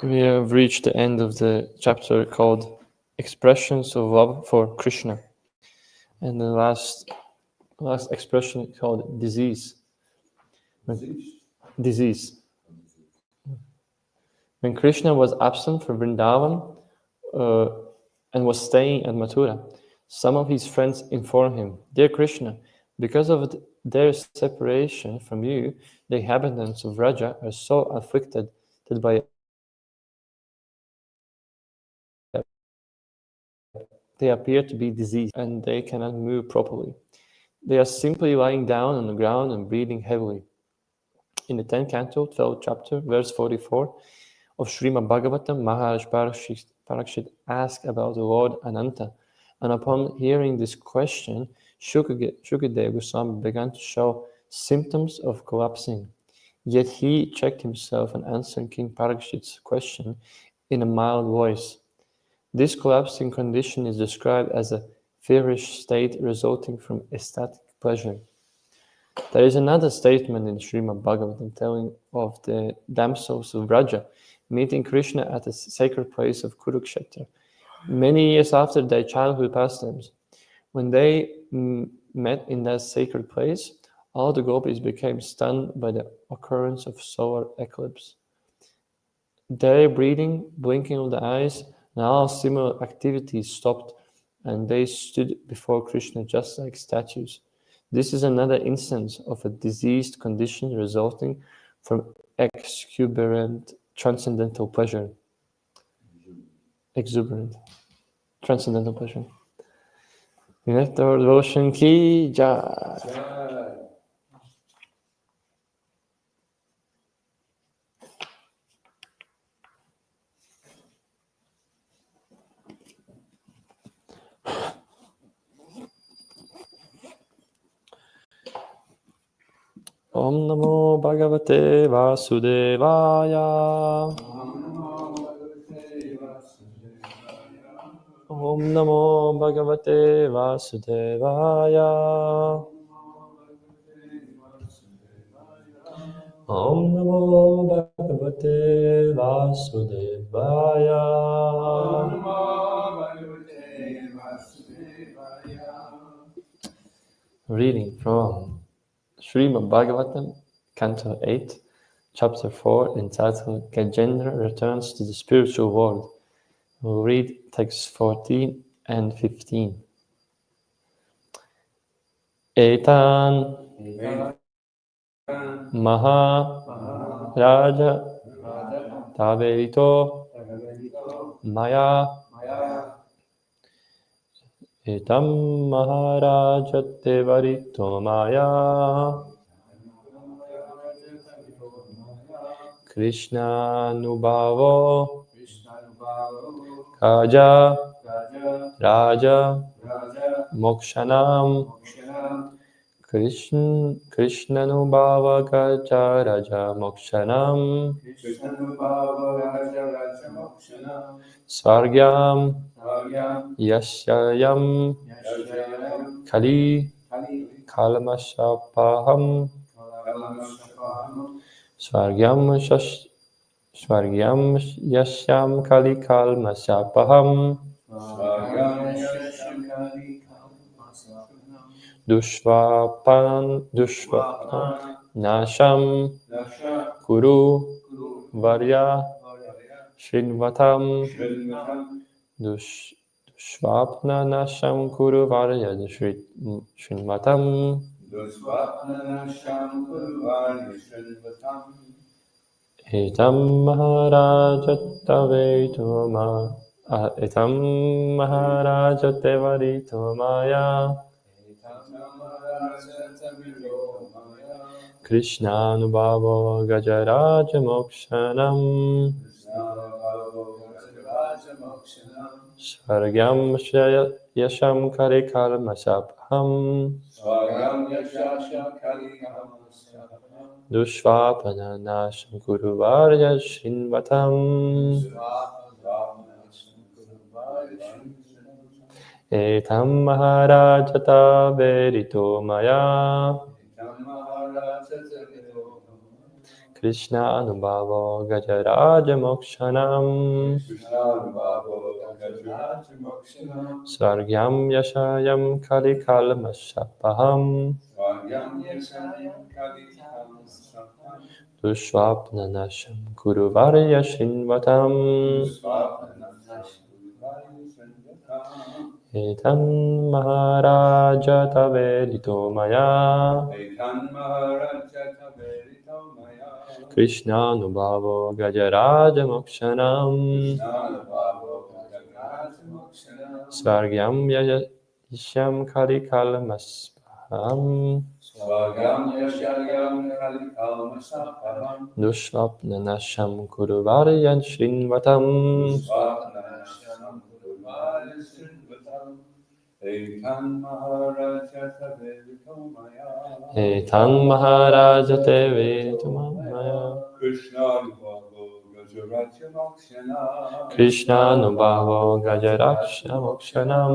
We have reached the end of the chapter called Expressions of Love for Krishna. And the last expression called disease. Disease. When Krishna was absent from Vrindavan and was staying at Mathura, some of his friends informed him, "Dear Krishna, because of their separation from you, the inhabitants of Raja are so afflicted that by they appear to be diseased and they cannot move properly. They are simply lying down on the ground and breathing heavily." In the 10th canto, 12th chapter, verse 44 of Srimad Bhagavatam, Maharaj Parikshit asked about the Lord Ananta, and upon hearing this question, Shukadeva Goswami began to show symptoms of collapsing. Yet he checked himself and answered King Parikshit's question in a mild voice. This collapsing condition is described as a feverish state resulting from ecstatic pleasure. There is another statement in Srimad Bhagavatam telling of the damsels of Braja meeting Krishna at the sacred place of Kurukshetra many years after their childhood pastimes. When they met in that sacred place, all the gopis became stunned by the occurrence of solar eclipse. Their breathing, blinking of the eyes, and all similar activities stopped, and they stood before Krishna just like statues. This is another instance of a diseased condition resulting from exuberant transcendental pleasure. Exuberant transcendental pleasure. Nectar devotion ki jai. Om Namo Bhagavate Vasudevaya. Om Namo Bhagavate Vasudevaya. Om Namo Bhagavate Vasudevaya. Reading from Srimad Bhagavatam, Canto 8, Chapter 4, entitled Gajendra Returns to the Spiritual World. We'll read texts 14 and 15. Etan Maha Raja Taverito Maya Etam Maharaja Tevarito Maya Krishna Nubhavo Kaja Raja Mokshanam Krishna Nubhava Kaja Raja Mokshanam Svargyam Yashayam Kali Kalmashapaham Svargyam Yashyam Kali Kalmashapaham Dushvapan Nasham Kuru Varya Shinvatam Dushvapna Nasham Kuru Varya Shinvatam Etam Maharaja Tevarito Maya Krishna Nubhavo Gajaraja Mokshanam Svargyam Yasham Kari Kalmashapaham Dushvapana Nasham Kuru Varya Shinvatam Etam Maharaja Taverito Maya Krishna Anubhavo Gajaraja Mokshanam Svargyam Yashayam Kali Kalmasapaham Dushvapnanasham Kuruvarya Shinvatam Etan Maharaja Tavedito Maya Krishna Nubhavo Gajaraja Mokshanam Svargyam Yasham Kali Kalmaspaham Dushvapnanasham Kuruvaryan Shinvatam Etan Maharaja Tevedito Maya Krishna Nubhavo Gajaraksha Mokshanam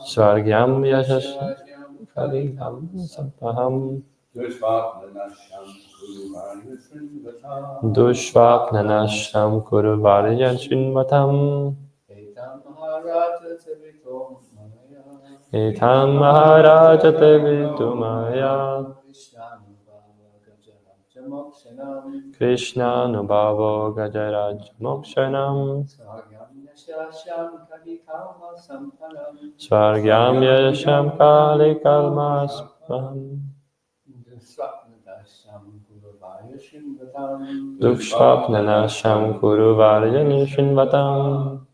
Svargyam Yashasham Kali Kalmasapaham Dushvapnanasham Kuruvaryan Shinvatam Etam Maharaja Tevedito Maya Krishna Nubhavo Gajaraja Mokshanam Svargyam Yasham Kali Kalmaspaham Dushvapnanasham Kuruvaryan Shinvatam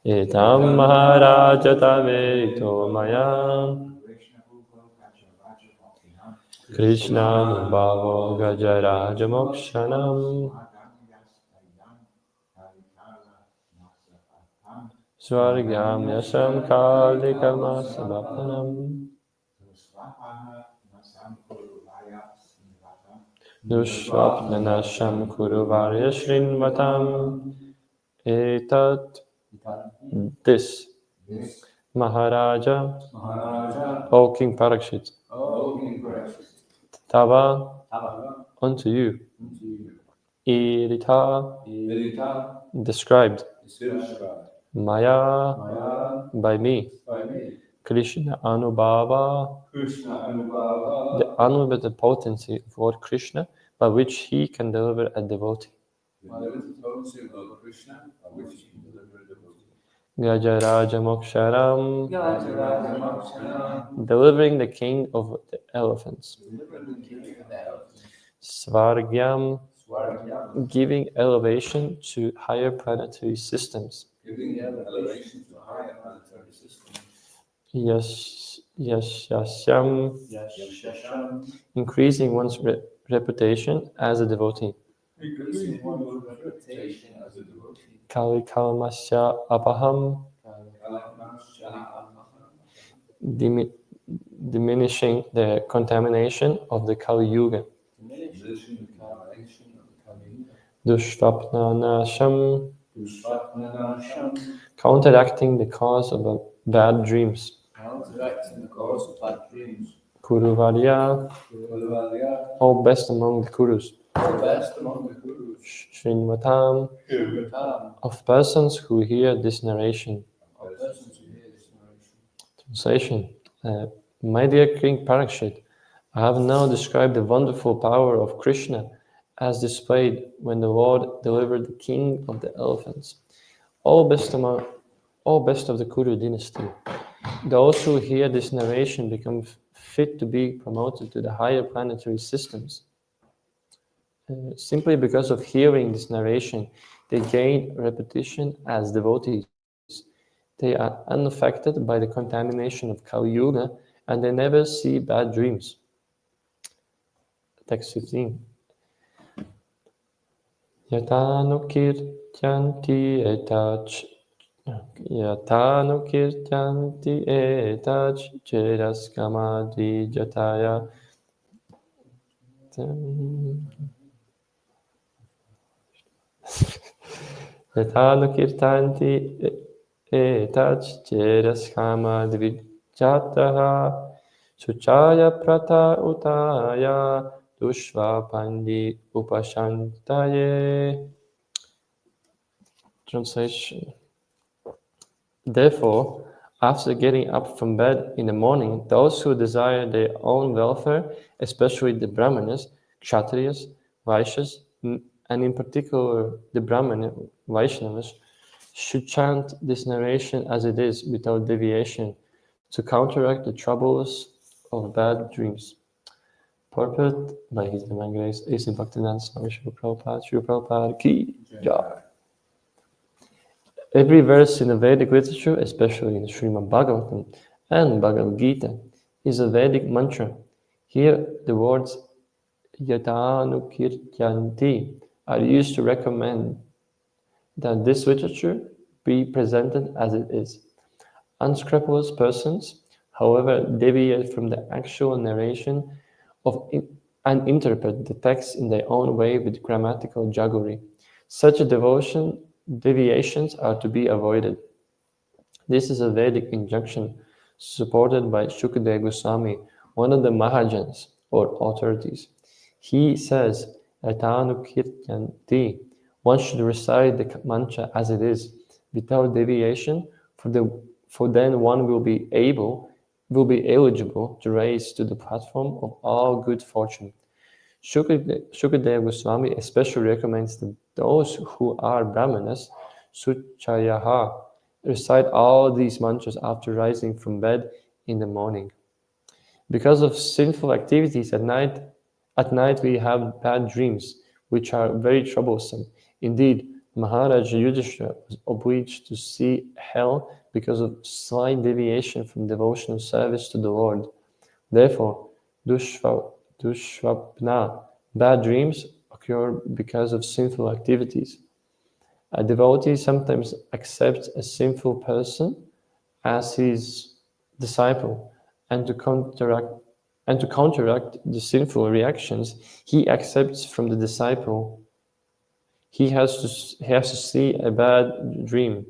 Etam Maharaja Tavedito Maya Krishna Nubhavo Gajaraja Mokshanam Svargyam Yasham Kali Kalmasapaham Dushvapnanasham Kuruvarya Srinvatam Etat this Maharaja O King Parikshit Tava unto you Irita described Maya by me Krishna Anubhava the unlimited potency of Lord Krishna by which he can deliver a devotee. Gajaraja Moksharam delivering the king of the elephants. Svargyam giving elevation to higher planetary systems. Yashasyam increasing one's reputation as a devotee. Kali Kalmasya Apaham diminishing the contamination of the Kali Yuga. Dushvapnanasham counteracting the cause of bad dreams. Kuruvarya, O best among the Kurus. Srinvatam, of persons who hear this narration. Translation. My dear King Parikshit, I have now described the wonderful power of Krishna as displayed when the Lord delivered the king of the elephants. All best of the Kuru dynasty. Those who hear this narration become fit to be promoted to the higher planetary systems. Simply because of hearing this narration, they gain reputation as devotees. They are unaffected by the contamination of Kali Yuga and they never see bad dreams. Text 15. Yatanu kirtyanti etach cheraskamadri jataya Yatanu kirtanti Etach cheraskama dvijataha suchaya prata utaya dushva pandi upashantaye. Translation. Therefore, after getting up from bed in the morning, those who desire their own welfare, especially the Brahmanas, Kshatriyas, Vaishyas, and in particular the Brahmana Vaishnavas, should chant this narration as it is without deviation to counteract the troubles of bad dreams. Purport by His Divine Grace A.C. Bhaktivedanta Swami Srila Prabhupada Ki Jai. Every verse in the Vedic literature, especially in the Srimad Bhagavatam and Bhagavad Gita, is a Vedic mantra. Here, the words Yatanukirtyanti are used to recommend that this literature be presented as it is. Unscrupulous persons, however, deviate from the actual narration and interpret the text in their own way with grammatical jugglery. Such deviations are to be avoided. This is a Vedic injunction supported by Shukadeva Goswami, one of the Mahajans or authorities. He says, Atanukirtyanti, one should recite the mantra as it is, without deviation, for then one will be eligible to rise to the platform of all good fortune. Shukadeva Goswami especially recommends that those who are Brahmanas, Suchayaha, recite all these mantras after rising from bed in the morning. Because of sinful activities at night we have bad dreams, which are very troublesome. Indeed, Maharaj Yudhishthira was obliged to see hell because of slight deviation from devotional service to the Lord. Therefore, Dushvapna, bad dreams, occur because of sinful activities. A devotee sometimes accepts a sinful person as his disciple, and to counteract the sinful reactions he accepts from the disciple, he has to see a bad dream.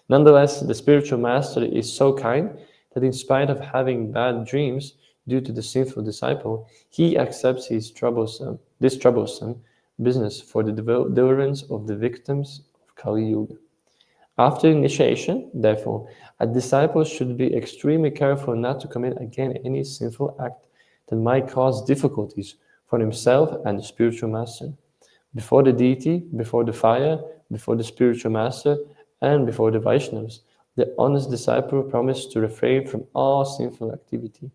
Nonetheless, the spiritual master is so kind that in spite of having bad dreams due to the sinful disciple, he accepts this troublesome business for the deliverance of the victims of Kali Yuga. After initiation, therefore, a disciple should be extremely careful not to commit again any sinful act that might cause difficulties for himself and the spiritual master. Before the deity, before the fire, before the spiritual master, and before the Vaishnavas, the honest disciple promised to refrain from all sinful activity.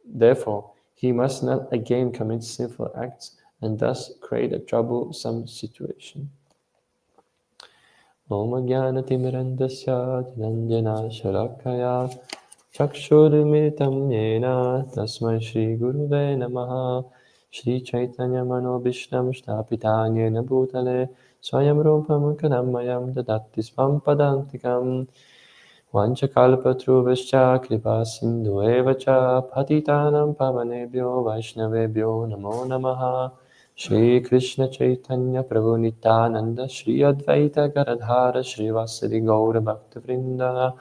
Therefore, he must not again commit sinful acts and thus create a troublesome situation. Om Jnanatimirandasya Jananjana Shalakaya Chakshurumiritam Yena Tasmai Shri Guruve Namaha Shri Chaitanya Manobhishnam Sthapitanyena Bhutale Swayam Rupam Kanamayam Dadati Swam Padantikam Vanchakalpatruvascha Kripa Sindhu Evacha Patitanam Pavanebhyo Vaishnavebhyo Namo Namaha Shri Krishna Chaitanya Prabhu Nityananda Shri Advaita Garadhara Shri Vasadi Gaura Bhakta Vrinda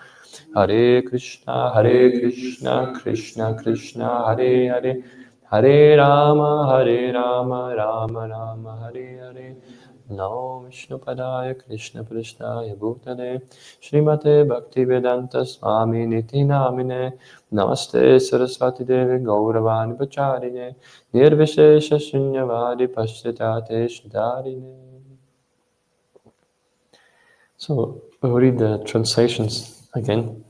Hare Krishna Krishna Krishna Hare Hare Hare Rama Rama Rama Hare Hare Namo Vishnu Padaya Krishna Prasthaya Bhutale Srimate Bhaktivedanta Swami Niti Namine Namaste Saraswati Devi Gauravani Pacharine Nirvishesha Shunyavadi Pashyatate Shdarine. So we'll read the translations again.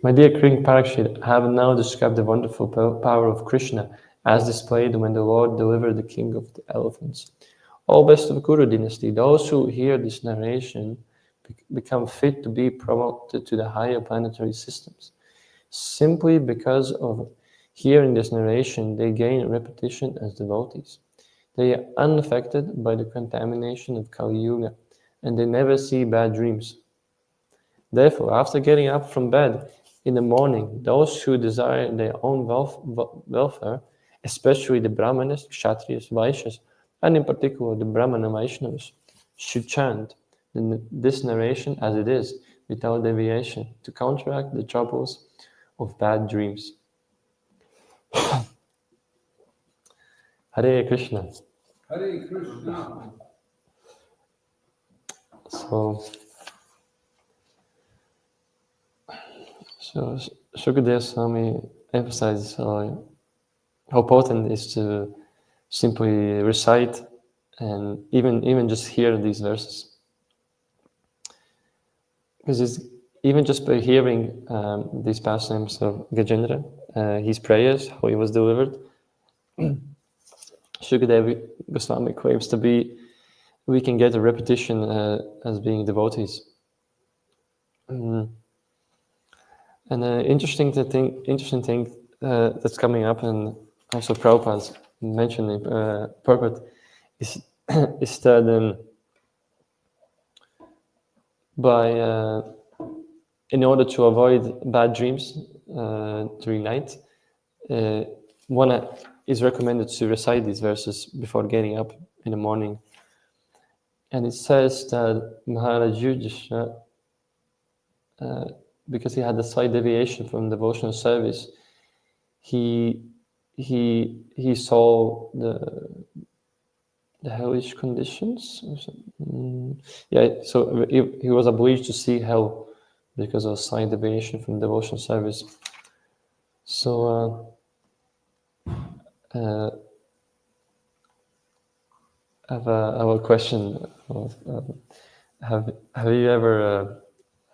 My dear King Parikshit, I have now described the wonderful power of Krishna as displayed when the Lord delivered the king of the elephants. O best of Kuru dynasty, those who hear this narration become fit to be promoted to the higher planetary systems. Simply because of hearing this narration, they gain reputation as devotees. They are unaffected by the contamination of Kali Yuga, and they never see bad dreams. Therefore, after getting up from bed in the morning, those who desire their own welfare, especially the Brahmanas, Kshatriyas, Vaishyas, and in particular the Brahmana Vaishnavas, should chant this narration as it is, without deviation to counteract the troubles of bad dreams. Hare Krishna. Hare Krishna. So Shukadeva Swami emphasizes how potent it is to simply recite and even just hear these verses. Because it's, even just by hearing these pastimes of Gajendra, his prayers, how he was delivered, Shukadeva Goswami claims to be, we can get a repetition as being devotees. And interesting thing that's coming up, and also Prabhupada's mentioning purport, is that in order to avoid bad dreams during night, one is recommended to recite these verses before getting up in the morning. And it says that Maharaj Yudhishthira, because he had a slight deviation from devotional service, he saw the hellish conditions. So he was obliged to see hell because of slight deviation from devotional service. So I have a question. Have you ever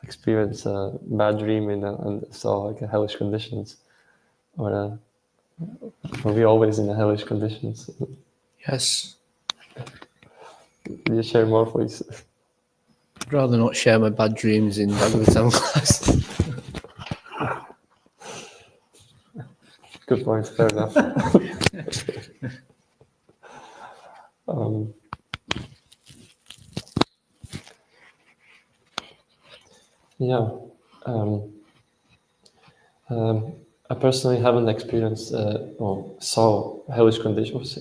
experienced a bad dream and saw like hellish conditions, or were we always in the hellish conditions? Yes. Can you share more, please? I'd rather not share my bad dreams in Bhagavatam class. Good point, fair enough. I personally haven't experienced or saw hellish conditions.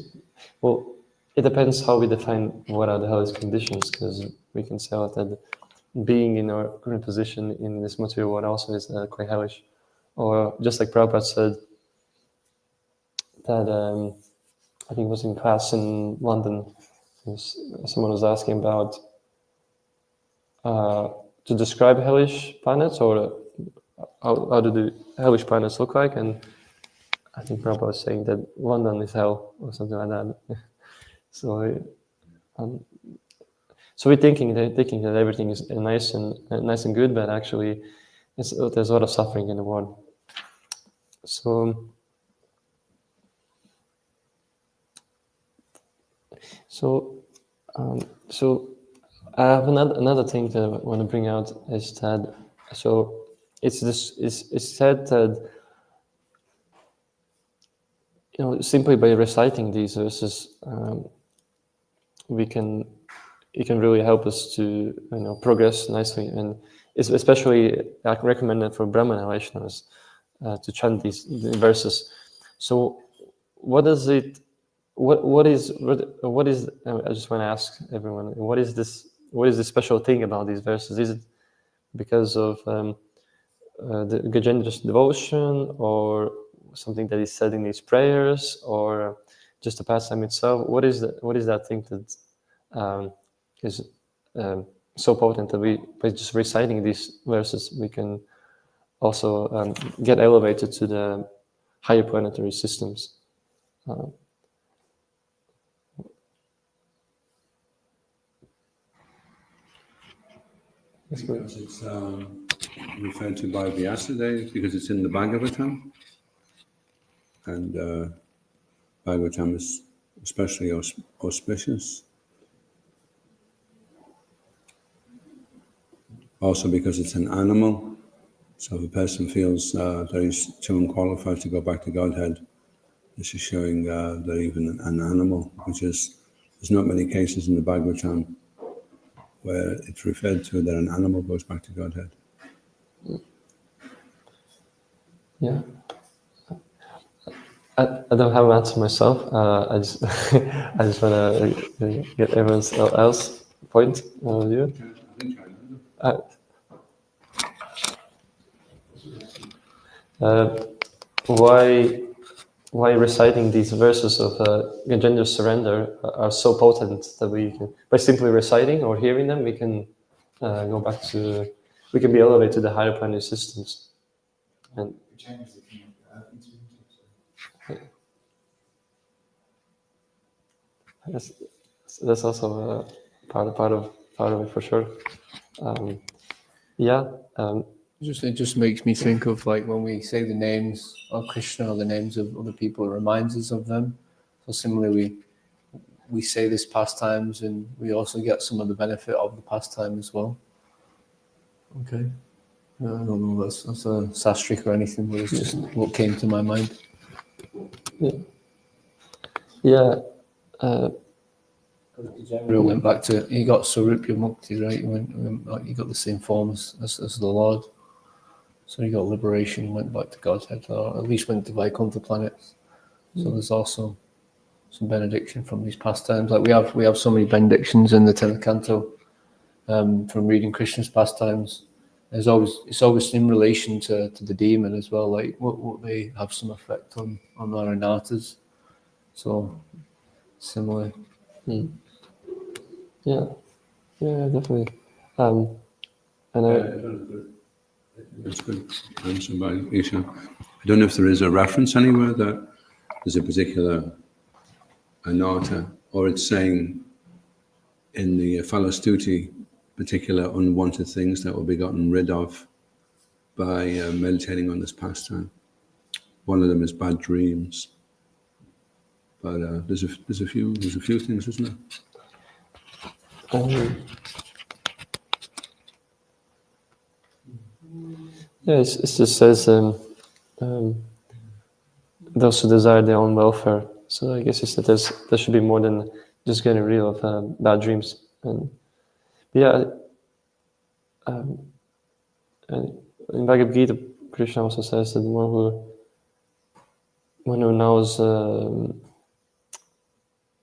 Well, it depends how we define what are the hellish conditions, because we can say that being in our current position in this material world also is quite hellish. Or just like Prabhupada said, that I think it was in class in London, someone was asking about to describe hellish planets, or how do the hellish planets look like, and I think Prabhupada was saying that London is hell or something like that. So we're thinking that everything is nice and good, but actually there's a lot of suffering in the world. So I have another thing that I want to bring out is that it's said that simply by reciting these verses, it can really help us to progress nicely, and it's especially recommended for Brahmana Vaishnavas to chant these verses. So what is it? What is? I just want to ask everyone: what is this? What is the special thing about these verses? Is it because of the Gajendra's devotion, or something that is said in his prayers, or just the pastime itself? What is that thing that is so potent that by just reciting these verses we can also get elevated to the higher planetary systems? Because it's referred to by Vyasadeva, because it's in the Bhagavatam, and Bhagavatam is especially auspicious. Also because it's an animal, so if a person feels that he's too unqualified to go back to Godhead, this is showing that even an animal, there's not many cases in the Bhagavatam where it's referred to that an animal goes back to Godhead. Yeah. I don't have an answer myself. I just want to get everyone else point of view. why reciting these verses of gender surrender are so potent that we can, by simply reciting or hearing them, we can go back to, we can be elevated to the higher planetary systems. And I guess that's also part of it for sure. It just makes me think of like when we say the names of Krishna or the names of other people, it reminds us of them. So similarly, we say this pastimes and we also get some of the benefit of the pastime as well. Okay. I don't know that's a sastric or anything, but it's just what came to my mind. Gabriel went back to, he got Sarupya Mukti, right? He got the same form as the Lord. So he got liberation, went back to Godhead, or at least went to Vaikuntha planets. So there's also some benediction from these pastimes. Like we have so many benedictions in the 10th canto from reading Krishna's pastimes. It's always in relation to the demon as well. Like what they have some effect on our anatas. So similar. Yeah, definitely. That's good answer by Isha. I don't know if there is a reference anywhere that there's a particular anata, or it's saying in the Phalastuti particular unwanted things that will be gotten rid of by meditating on this pastime. One of them is bad dreams, but there's a few things, isn't there? It just says those who desire their own welfare. So I guess it's that there should be more than just getting rid of bad dreams. And in Bhagavad Gita, Krishna also says that one who knows,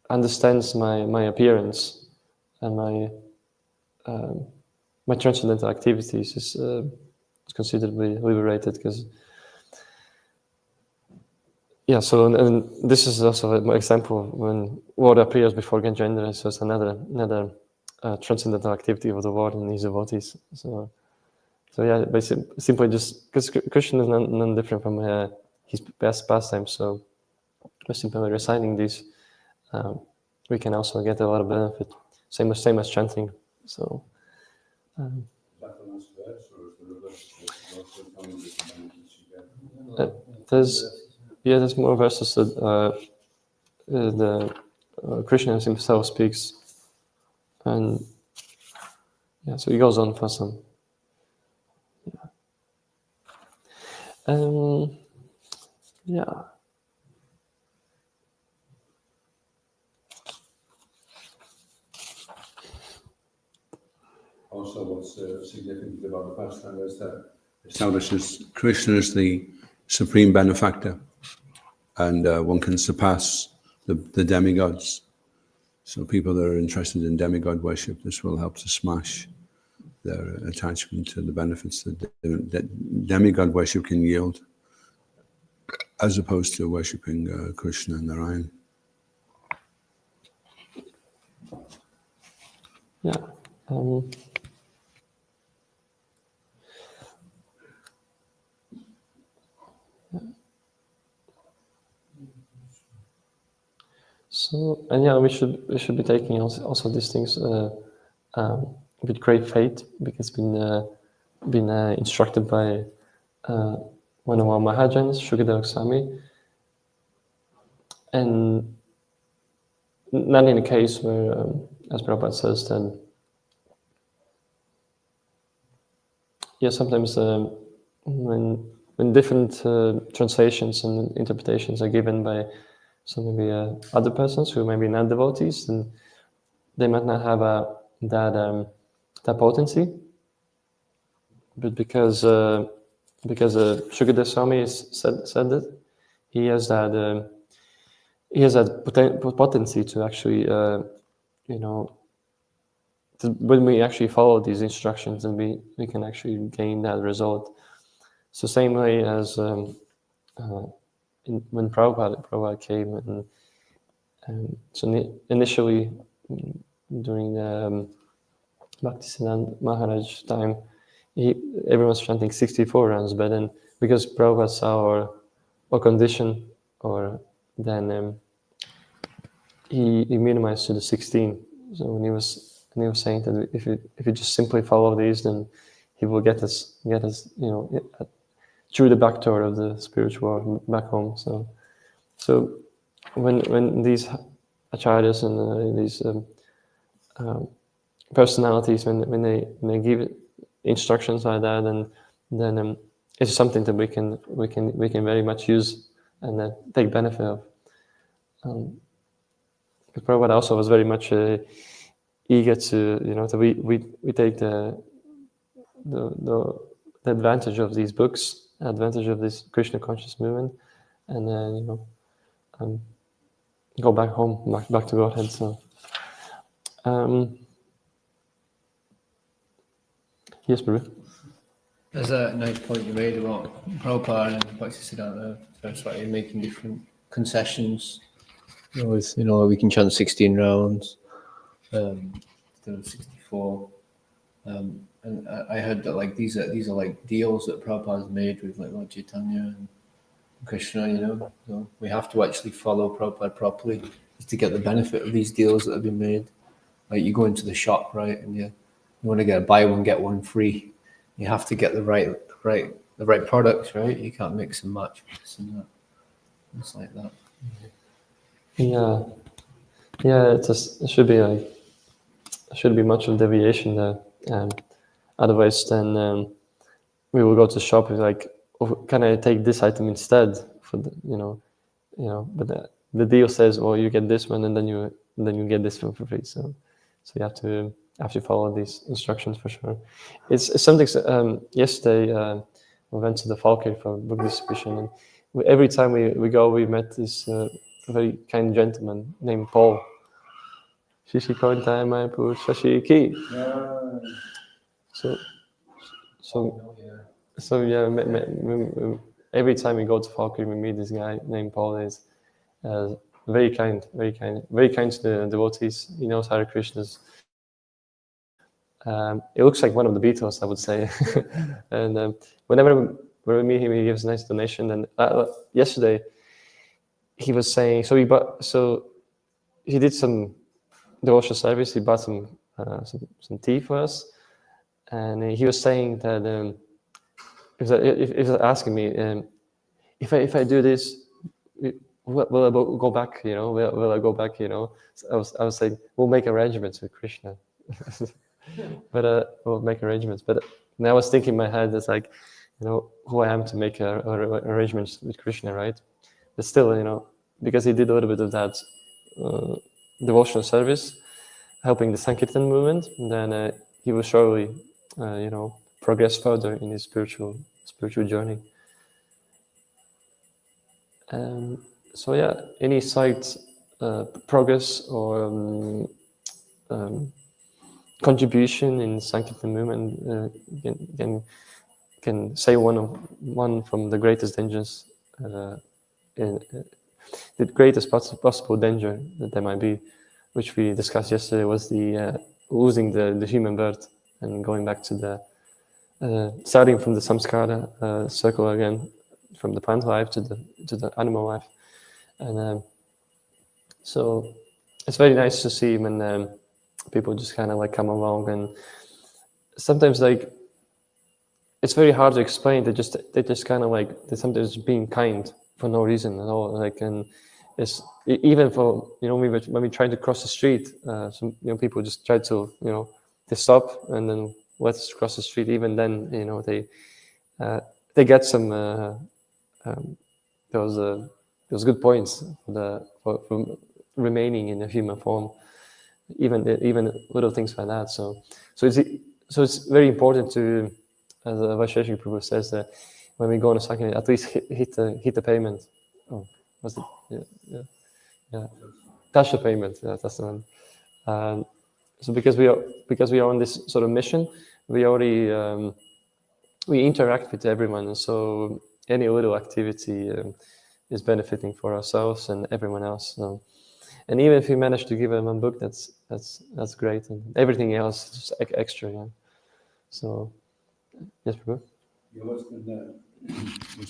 understands my appearance and my transcendental activities is considerably liberated, because so and this is also an example of when Lord appears before Gajendra, so it's another transcendental activity of the Lord and his devotees. So basically, simply just because Krishna is none different from his past pastimes, so by simply reciting these, we can also get a lot of benefit. Same as chanting. So. There's more verses that the Krishna himself speaks, and so he goes on for some. Also, what's significant about the pastime is that it establishes Krishna as the supreme benefactor, and one can surpass the demigods. So people that are interested in demigod worship, this will help to smash their attachment to the benefits that demigod worship can yield, as opposed to worshipping Krishna and Narayan. So, and we should be taking also these things with great faith, because been instructed by one of our Mahajans, Shukadeva Goswami, and not in a case where, as Prabhupada says, then sometimes when different translations and interpretations are given by some maybe other persons who maybe not devotees, then they might not have that potency. But because Shukadeva Swami said that, he has that potency to actually when we actually follow these instructions, and we can actually gain that result. So same way as when Prabhupada came, and so initially during the Bhaktisiddhanta Maharaj time, everyone was chanting 64 rounds, but then because Prabhupada saw our condition, or then he minimized to the 16. So when he was saying that if you just simply follow these, then he will get us through the back door of the spiritual world back home. So when these acharyas and these personalities, when they give instructions like that, then it's something that we can very much use and take benefit of. Prabhupada also was very much eager to that we take the advantage of these books, advantage of this Krishna conscious movement, and then go back home, back to Godhead. So yes, Prabhu. There's a nice point you made about Prabhupada and Bhaktisiddhanta. That's why you're making different concessions. We can chant 16 rounds instead of 64. And I heard that like these are like deals that Prabhupada's made with like Lord Chaitanya and Krishna. So we have to actually follow Prabhupada properly to get the benefit of these deals that have been made. Like you go into the shop, right, and you want to get a buy one get one free. You have to get the right products, right? You can't mix and match this and that. It's like that. Yeah, it should be much of deviation there. Otherwise, then we will go to the shop and like, oh, can I take this item instead? For but the deal says, well, you get this one, and then you get this one for free. So you have to follow these instructions for sure. It's something. Yesterday we went to the Falkir for book distribution, and every time we go, we met this very kind gentleman named Paul. Shishi Kointai Mayapur Shashi Ki. So yeah, every time we go to Falkir, we meet this guy named Paul. Is very kind to the devotees. He knows Hare Krishna's. It looks like one of the Beatles, I would say. And whenever we meet him, he gives a nice donation. And yesterday, he was saying, so he did some devotional service. He bought some tea for us, and he was saying that he was asking me if I do this, will I go back? Will I go back? So I was saying we'll make arrangements with Krishna, but we'll make arrangements. But now I was thinking in my head, it's like, who I am to make arrangements with Krishna, right? But still, because he did a little bit of that devotional service, helping the Sankirtan movement, and then he will surely, progress further in his spiritual journey. So yeah, any side progress or contribution in Sankirtan movement can save one from the greatest dangers, the greatest possible danger that there might be, which we discussed yesterday, was the losing the human birth and going back to the starting from the samskara circle again, from the plant life to the animal life. And so it's very nice to see when people just kind of like come along, and sometimes like it's very hard to explain. They just kind of like, they're sometimes being kind for no reason at all. Like, and it's even for when we try to cross the street, some people just try to they stop and then let's cross the street. Even then, they get some those good points for remaining in a human form. Even little things like that. So it's very important to, as Vaisheshika Prabhu says, that when we go on a cycle, at least hit the payment. Oh, what's it? Yeah. Touch the payment. Yeah, that's the one. So because we are on this sort of mission, we already we interact with everyone, and so any little activity is benefiting for ourselves and everyone else. So, and even if we manage to give them a book, that's great, and everything else is just extra. Yeah. So, yes, Prabhu. Yeah, what's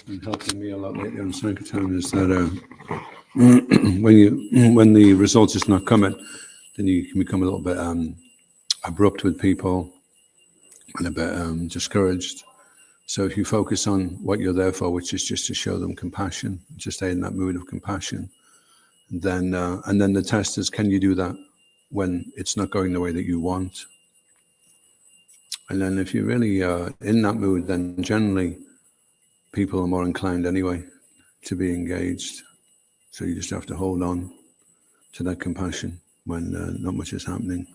been helping me a lot lately on Sankirtan is that when the results is not coming, then you can become a little bit abrupt with people and a bit discouraged. So if you focus on what you're there for, which is just to show them compassion, to stay in that mood of compassion, then and then the test is, can you do that when it's not going the way that you want? And then if you're really in that mood, then generally people are more inclined anyway to be engaged. So you just have to hold on to that compassion when not much is happening.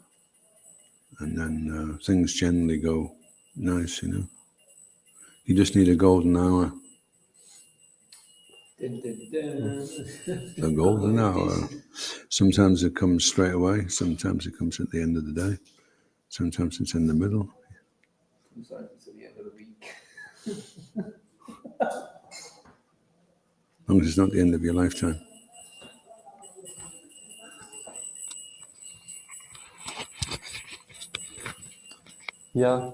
And then things generally go nice, you know. You just need a golden hour. The golden hour. Sometimes it comes straight away. Sometimes it comes at the end of the day. Sometimes it's in the middle. Sometimes it's at the end of the week. As long as it's not the end of your lifetime. Yeah.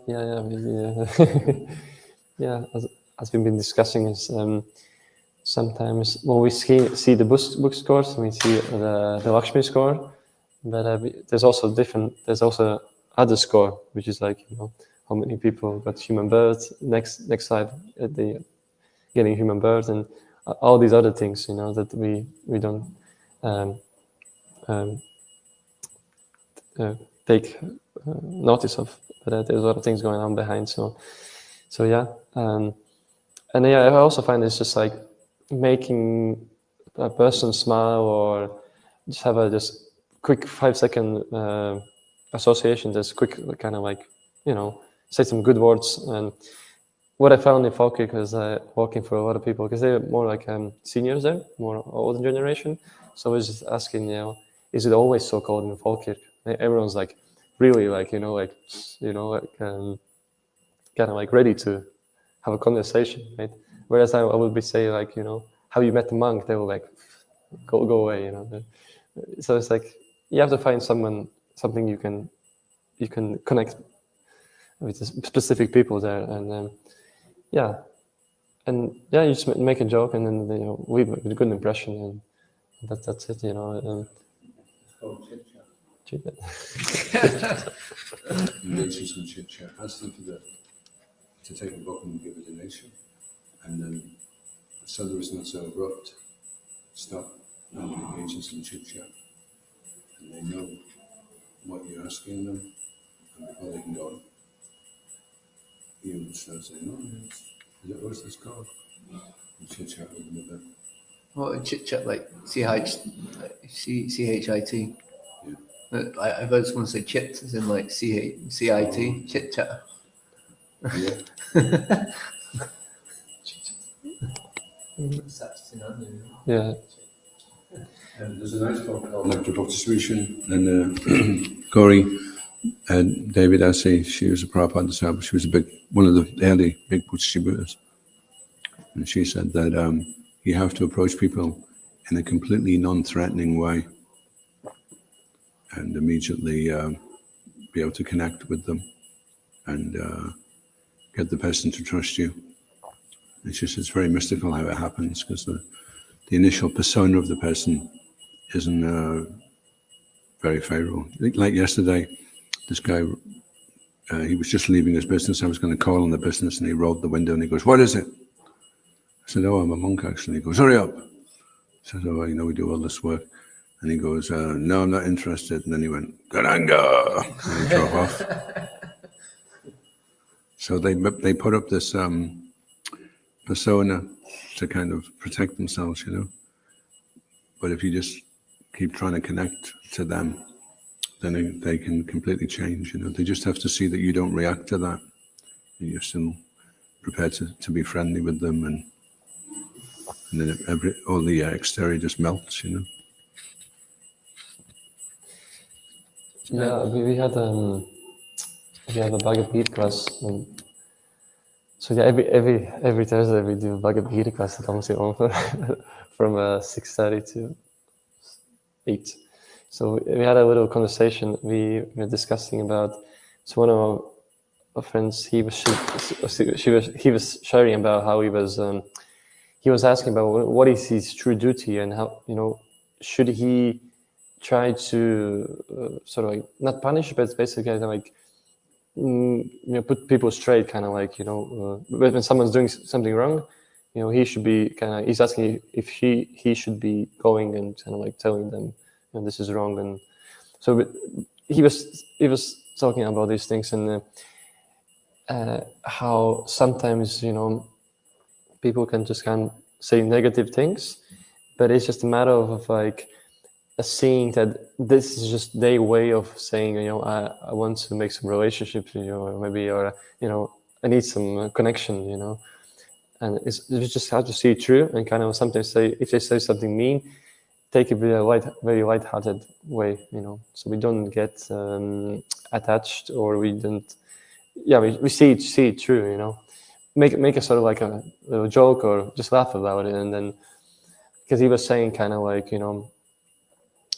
Yeah. As we've been discussing, is sometimes when we see the book scores, we see the Lakshmi score, but there's also other score, which is like, you know, how many people got human birth. Next slide, the getting human birth, and all these other things, you know, that we don't take notice of, but there's a lot of things going on behind. So yeah, and yeah, I also find it's just like making a person smile, or just have a just quick 5-second association, just quick kind of like, you know, say some good words. And what I found in Falkirk was working for a lot of people, because they're more like seniors there, more older generation. So I was just asking, you know, is it always so cold in Falkirk? Everyone's like really like, you know, kind of like ready to have a conversation, right? Whereas I would be saying like, you know, have you met the monk? They will like go away, you know. So it's like you have to find something you can connect with specific people there, and yeah, and yeah, you just make a joke, and then, you know, leave with a good impression, and that's it, you know. Engage in some chit chat. Ask them to take a book and give a donation, and then so there is not so abrupt. Stop and engage in some chit chat, and they know what you're asking them, and before they can go, you start saying, "Oh, what's this called?" And chit chat with them a bit. What chit chat, like CHIT? Yeah. I've heard someone say chit, as in like CIT, chit chat. Yeah. Yeah. There's a nice book called Lecture Bhakti Solution, and Corey and David Assey, she was a Prabhupada disciple. She was one of the early big Buddhists, and she said that you have to approach people in a completely non-threatening way, and immediately be able to connect with them and get the person to trust you. It's very mystical how it happens, because the initial persona of the person isn't very favorable. Like yesterday, this guy, he was just leaving his business. I was going to call on the business, and he rolled the window and he goes, "What is it?" I said, "Oh, I'm a monk, actually." He goes, "Hurry up." I said, "Oh, you know, we do all this work." And he goes, "No, I'm not interested." And then he went, "Garanga," and he drove off. So they put up this persona to kind of protect themselves, you know. But if you just keep trying to connect to them, then they can completely change, you know. They just have to see that you don't react to that. You're still prepared to be friendly with them, and then all the exterior just melts, you know. Yeah, we had a Bhagavad class, So yeah, every Thursday we do Bhagavad Gita class at almost from 6:30 to 8. So we had a little conversation. We were discussing about. So one of our friends, he was sharing about how he was asking about what is his true duty and how, should he try to sort of like not punish, but basically kind of like put people straight, kind of like when someone's doing something wrong, he should be he's asking if he should be going and kind of like telling them this is wrong. And so he was talking about these things and how sometimes people can just kind of say negative things, but it's just a matter of like seeing that this is just their way of saying, I want to make some relationships, or maybe, or I need some connection, and it's just hard to see it through and kind of sometimes say, if they say something mean, take it with a very light-hearted way, so we don't get attached, or we don't, we see it through, make a sort of like a little joke or just laugh about it, and then because he was saying kind of like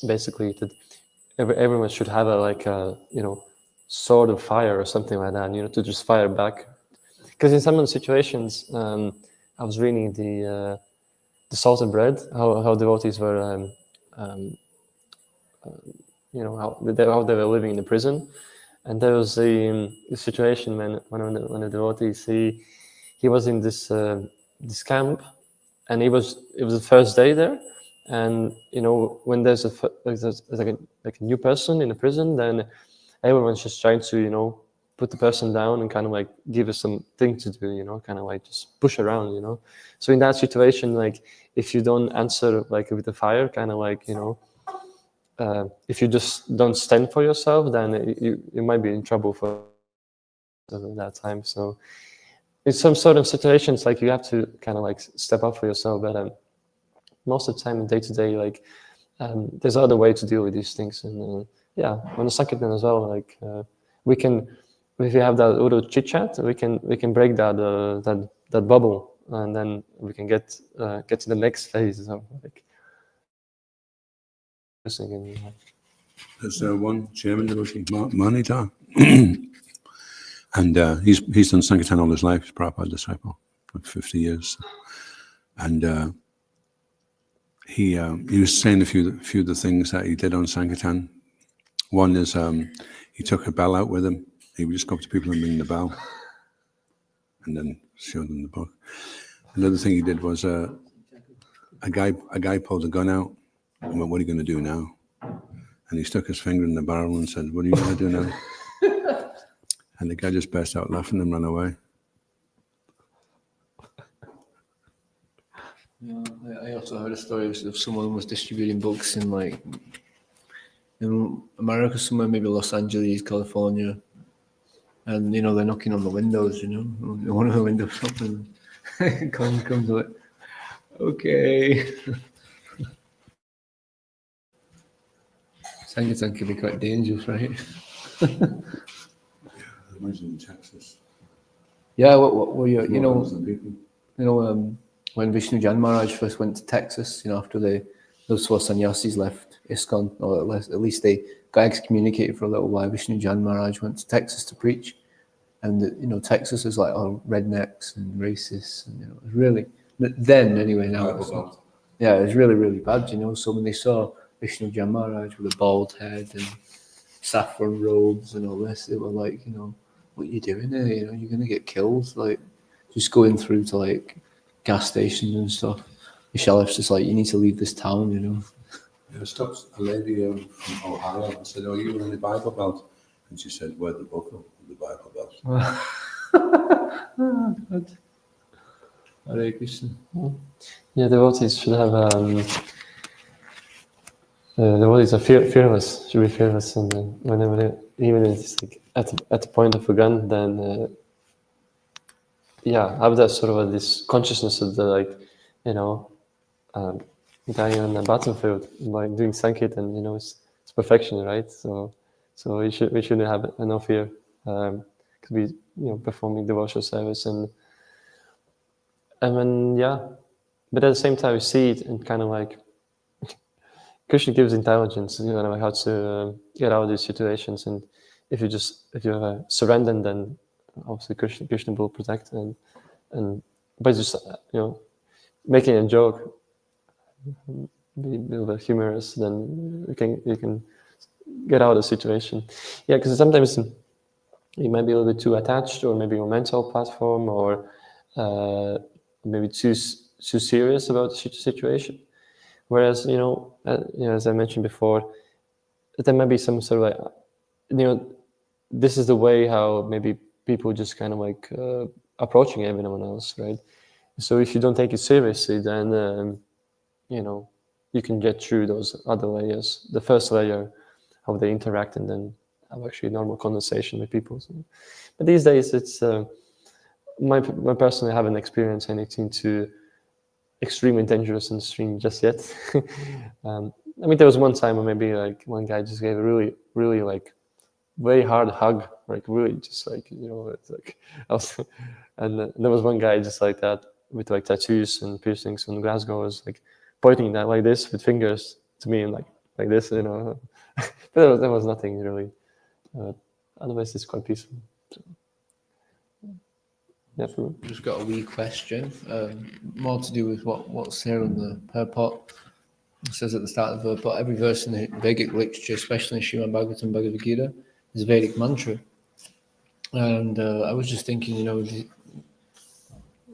basically that everyone should have a sword of fire or something like that, to just fire back. Because in some of the situations, I was reading the Salt and Bread, how devotees were, how they were living in the prison, and there was a situation when the devotees he was in this camp, and it was the first day there. And when there's like a new person in the prison, then everyone's just trying to put the person down and kind of like give us something to do, kind of like just push around. So in that situation, like if you don't answer like with the fire, kind of like if you just don't stand for yourself, then you might be in trouble for that time. So in some sort of situations, like you have to kind of like step up for yourself, but most of the time, day to day, like there's other way to deal with these things, and on the Sankirtan as well, like we can, if we have that little chit chat, we can break that bubble, and then we can get to the next phase of like. There's one chairman devotee, Manita, and he's done Sankirtan all his life. He's a Prabhupada disciple for 50 years, and. He was saying a few of the things that he did on Sankirtan. One is he took a bell out with him. He would just go up to people and ring the bell, and then show them the book. Another thing he did was a guy pulled a gun out and went, "What are you going to do now?" And he stuck his finger in the barrel and said, "What are you going to do now?" And the guy just burst out laughing and ran away. Yeah, I also heard a story of someone was distributing books in America somewhere, maybe Los Angeles, California, and they're knocking on the windows, one of the windows open, comes like, okay. Sankirtan can be quite dangerous, right? Imagine in Texas. Yeah, when Vishnu Jan Maharaj first went to Texas, after those four sannyasis left ISKCON, or at least they got excommunicated for a little while, Vishnu Jan Maharaj went to Texas to preach. And, Texas is like all rednecks and racists. And, it was really, then anyway, now it was really, really bad, So when they saw Vishnu Jan Maharaj with a bald head and saffron robes and all this, they were like, what are you doing here? You're going to get killed. Like, just going through to like gas stations and stuff. The sheriff's just like, you need to leave this town, I stopped a lady from Ohio and said, "Oh, you were in the Bible Belt?" And she said, "Where the book of the Bible Belt?" Good. Hare Krishna. Yeah, devotees should have. Devotees are fearless. Should be fearless, and whenever even if it's like at the point of a gun, then have that sort of this consciousness of the dying on the battlefield by doing Sankirtan, it's perfection, right? So we shouldn't have no fear, because we performing devotional service, and And then, but at the same time, we see it and kind of like Krishna gives intelligence, like how to get out of these situations. And if you surrender, then obviously Krishna will protect. And by just making a joke, be a little bit humorous, then you can get out of the situation. Yeah, because sometimes you might be a little bit too attached, or maybe your mental platform, or maybe too serious about the situation. Whereas, as I mentioned before, there might be some sort of like, this is the way how maybe people just kind of like approaching everyone else, right? So if you don't take it seriously, then, you can get through those other layers. The first layer, how they interact, and then have actually normal conversation with people. So, but these days, it's my personally, I haven't experienced anything too extremely dangerous and extreme just yet. I mean, there was one time where maybe like one guy just gave a really, really like very hard hug, like really just like, it's like, and there was one guy just like that with like tattoos and piercings from Glasgow, was like pointing that like this with fingers to me and like this, but there was nothing really. Otherwise, it's quite peaceful. So, yeah, just got a wee question, more to do with what's here on the purport. It says at the start of the purport, every verse in the Vedic literature, especially in Srimad Bhagavatam, Bhagavad Gita, is a Vedic mantra. And I was just thinking,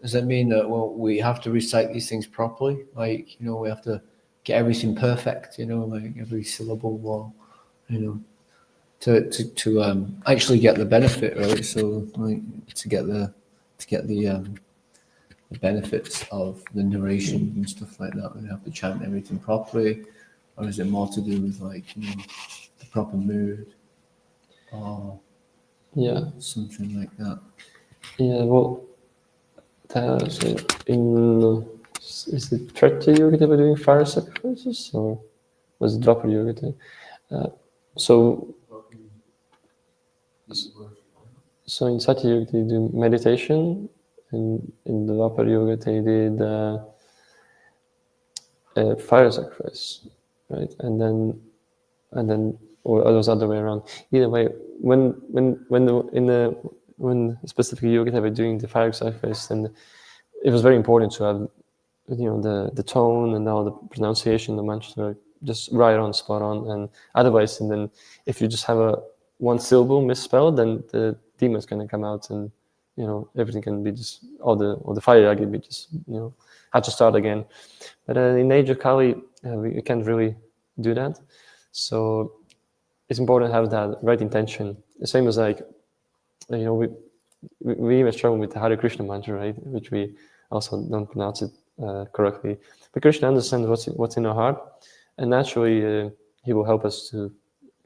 does that mean that, we have to recite these things properly? Like, we have to get everything perfect, like every syllable, to actually get the benefit, right? So, like, to get the benefits of the narration and stuff like that, we have to chant everything properly, or is it more to do with like the proper mood, or something like that? Yeah, well, is it Treta Yoga they were doing fire sacrifices, or was it Dwapara Yoga? So in Satya Yoga they do meditation, and in the Dwapara Yoga they did fire sacrifice, right? And then or it was other way around. Either way, when specifically yoga they were doing the fire sacrifice, then it was very important to have the tone and all the pronunciation, the mantras were just right on, spot on. And otherwise, and then if you just have one syllable misspelled, then the demon's gonna come out, and everything can be just all the fire can be just have to start again. But in age of Kali, we can't really do that. So it's important to have that right intention. The same as like, we even struggle with the Hare Krishna mantra, right? Which we also don't pronounce it correctly. But Krishna understands what's in our heart, and naturally he will help us to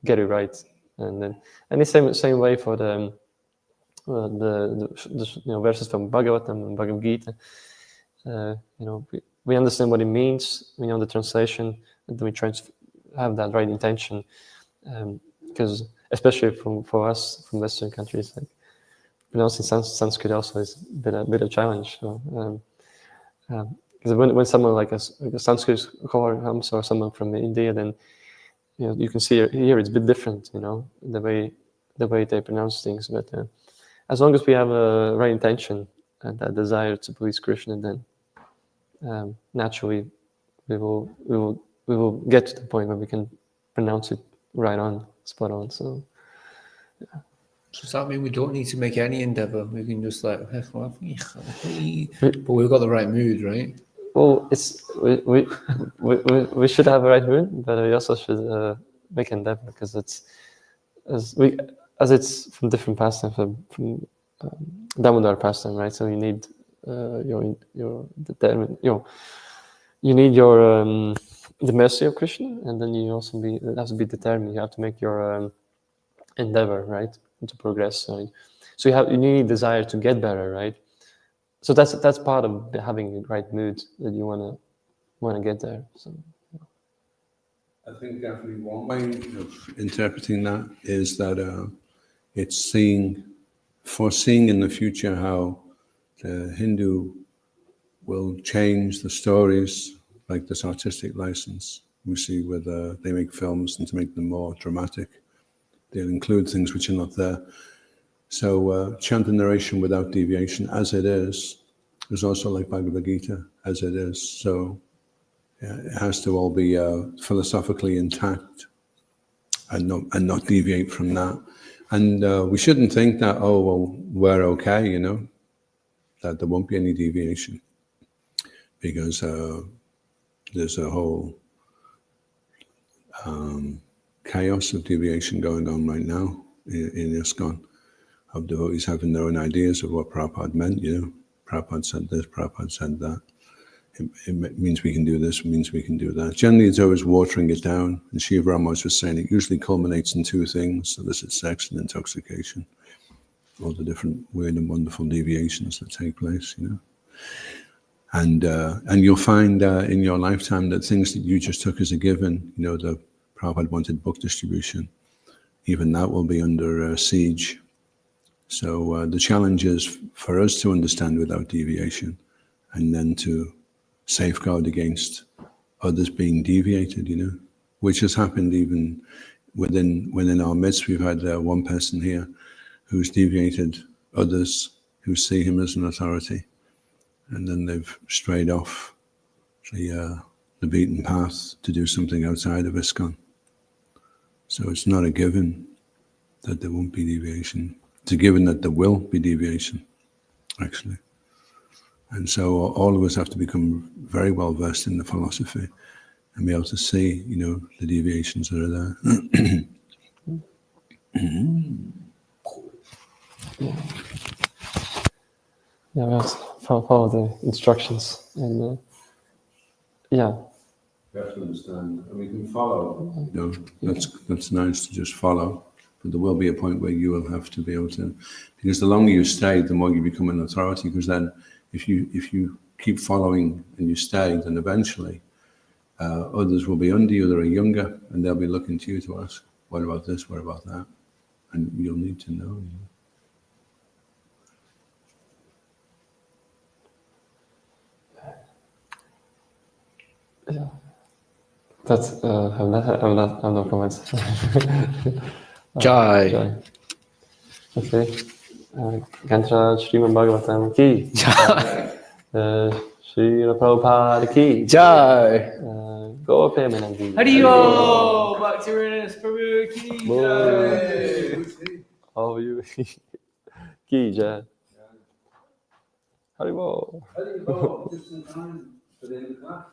get it right. And the same way for the verses from Bhagavatam and Bhagavad Gita. We understand what it means. We know the translation, and then we try to have that right intention. Because especially for us from Western countries, like pronouncing Sanskrit also is a bit of a challenge. So, because when someone like a Sanskrit scholar comes, or someone from India, then you can see here it's a bit different. The way they pronounce things. But as long as we have a right intention and that desire to please Krishna, then naturally we will get to the point where we can pronounce it right on, spot on. So, yeah. So does that mean we don't need to make any endeavor? We can just like, but we've got the right mood, right? Well, we should have a right mood, but we also should make endeavor, because it's from different pastime, from Damodar pastime, right? So you need your determined, you need your the mercy of Krishna, and then you also have to be determined. You have to make your endeavor, right, to progress. So you need desire to get better, right? So that's part of having the right mood, that you want to get there. So I think definitely one way of interpreting that is that it's foreseeing in the future how the Hindu will change the stories, like this artistic license. We see whether they make films, and to make them more dramatic, they'll include things which are not there. So chant and narration without deviation, as it is also like Bhagavad Gita, as it is. So it has to all be philosophically intact and not deviate from that. And we shouldn't think that, oh, well, we're okay, you know, that there won't be any deviation, because there's a whole chaos of deviation going on right now in ISKCON, of devotees having their own ideas of what Prabhupada meant, you know. Prabhupada said this, Prabhupada said that. It means we can do this, it means we can do that. Generally, it's always watering it down. And Shiva Ramos was saying it usually culminates in two things: illicit sex and intoxication. All the different weird and wonderful deviations that take place, you know. And you'll find in your lifetime that things that you just took as a given, you know, the Prabhupada wanted book distribution, even that will be under siege. So the challenge is for us to understand without deviation, and then to safeguard against others being deviated, you know, which has happened even within our midst. We've had one person here who's deviated others who see him as an authority, and then they've strayed off the beaten path to do something outside of ISKCON. So it's not a given that there won't be deviation. It's a given that there will be deviation, actually. And so all of us have to become very well versed in the philosophy and be able to see, you know, the deviations that are there. Yeah, we have to follow the instructions, and yeah. We have to understand, and we can follow. You know, that's nice to just follow, but there will be a point where you will have to be able to, because the longer you stay, the more you become an authority. Because then, if you keep following and you stay, then eventually others will be under you that are younger, and they'll be looking to you to ask, "What about this? What about that?" And you'll need to know. You know. Yeah. That's I'm no comments. Jai. Okay. Gantra Srimad Bhagavatam ki. Srila Prabhupada ki. Jai. Go up him and Haribo! Bhakta Reinis Prabhu ki jai. All of you. Ki jai. Haribo. Haribo. Just in time for the end of class.